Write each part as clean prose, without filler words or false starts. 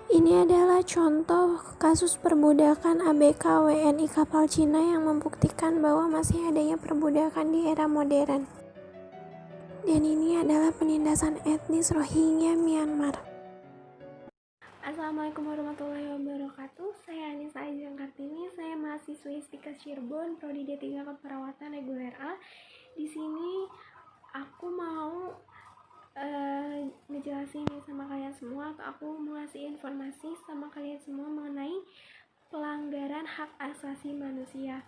Ini adalah contoh kasus perbudakan ABK WNI kapal Cina yang membuktikan bahwa masih adanya perbudakan di era modern. Dan ini adalah penindasan etnis Rohingya Myanmar. Assalamualaikum warahmatullahi wabarakatuh. Saya Anissa Ajeng Kartini, saya mahasiswi Istika Cirebon, Prodi D3 Keperawatan Reguler A. Di sini aku mau ngejelasin sama kalian semua, atau aku mau ngasih informasi sama kalian semua mengenai pelanggaran hak asasi manusia.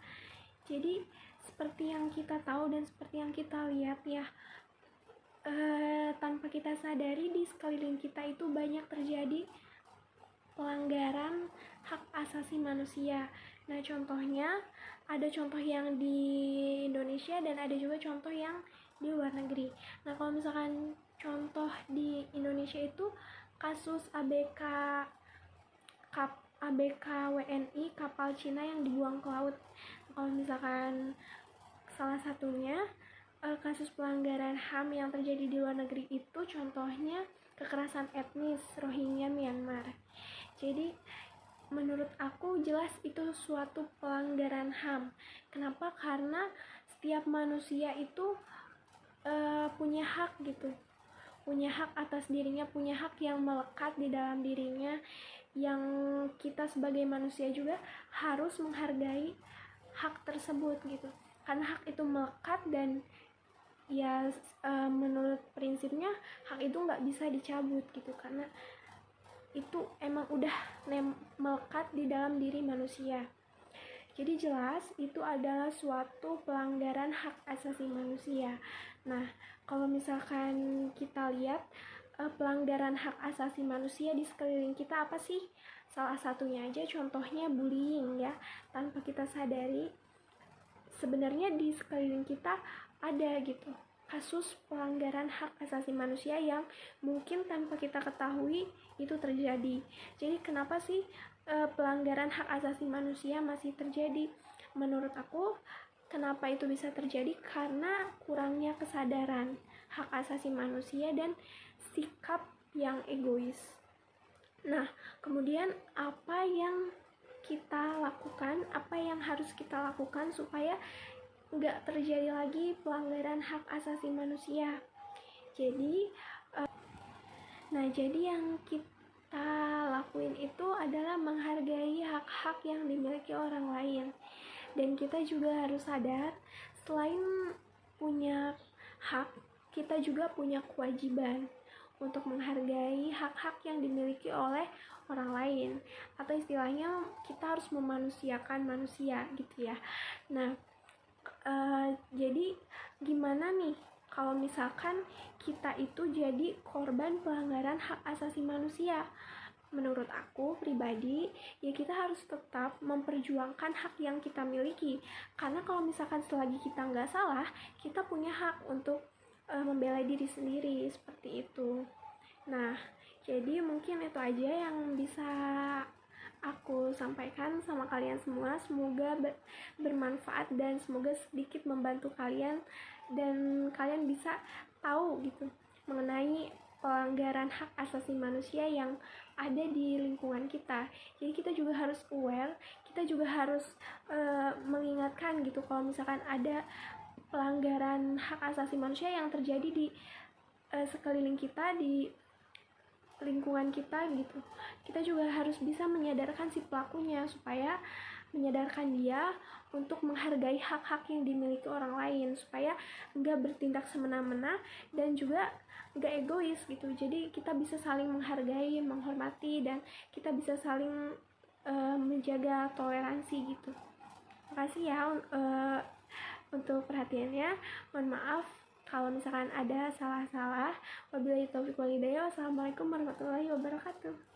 Jadi seperti yang kita tahu dan seperti yang kita lihat ya, tanpa kita sadari di sekeliling kita itu banyak terjadi pelanggaran hak asasi manusia. Nah, contohnya ada contoh yang di Indonesia dan ada juga contoh yang di luar negeri. Nah, kalau misalkan contoh di Indonesia itu kasus ABK WNI kapal Cina yang dibuang ke laut. Kalau misalkan salah satunya kasus pelanggaran HAM yang terjadi di luar negeri itu contohnya kekerasan etnis Rohingya Myanmar. Jadi menurut aku jelas itu suatu pelanggaran HAM. Kenapa? Karena setiap manusia itu punya hak gitu, punya hak atas dirinya, punya hak yang melekat di dalam dirinya, yang kita sebagai manusia juga harus menghargai hak tersebut gitu, karena hak itu melekat dan ya menurut prinsipnya hak itu nggak bisa dicabut gitu, karena itu emang udah melekat di dalam diri manusia. Jadi jelas itu adalah suatu pelanggaran hak asasi manusia. Nah, kalau misalkan kita lihat pelanggaran hak asasi manusia di sekeliling kita apa sih? Salah satunya aja contohnya bullying ya. Tanpa kita sadari sebenarnya di sekeliling kita ada gitu kasus pelanggaran hak asasi manusia yang mungkin tanpa kita ketahui itu terjadi. Jadi kenapa sih pelanggaran hak asasi manusia masih terjadi? Menurut aku, kenapa itu bisa terjadi? Karena kurangnya kesadaran hak asasi manusia dan sikap yang egois. Nah, kemudian apa yang kita lakukan, apa yang harus kita lakukan supaya nggak terjadi lagi pelanggaran hak asasi manusia? Jadi yang kita lakuin itu adalah menghargai hak-hak yang dimiliki orang lain. Dan kita juga harus sadar, selain punya hak, kita juga punya kewajiban untuk menghargai hak-hak yang dimiliki oleh orang lain, atau istilahnya kita harus memanusiakan manusia gitu ya. Nah, jadi gimana nih kalau misalkan kita itu jadi korban pelanggaran hak asasi manusia? Menurut aku pribadi, ya kita harus tetap memperjuangkan hak yang kita miliki. Karena kalau misalkan selagi kita nggak salah, kita punya hak untuk membela diri sendiri, seperti itu. Nah, jadi mungkin itu aja yang bisa aku sampaikan sama kalian semua. Semoga bermanfaat dan semoga sedikit membantu kalian dan kalian bisa tahu gitu mengenai pelanggaran hak asasi manusia yang ada di lingkungan kita. Jadi kita juga harus aware, kita juga harus mengingatkan gitu kalau misalkan ada pelanggaran hak asasi manusia yang terjadi di sekeliling kita, di lingkungan kita gitu. Kita juga harus bisa menyadarkan si pelakunya supaya menyadarkan dia untuk menghargai hak-hak yang dimiliki orang lain, supaya nggak bertindak semena-mena dan juga nggak egois gitu. Jadi kita bisa saling menghargai, menghormati, dan kita bisa saling menjaga toleransi gitu. Makasih ya untuk perhatiannya. Mohon maaf kalau misalkan ada salah-salah. Wabillahi taufiq wal hidayah. Wassalamualaikum warahmatullahi wabarakatuh.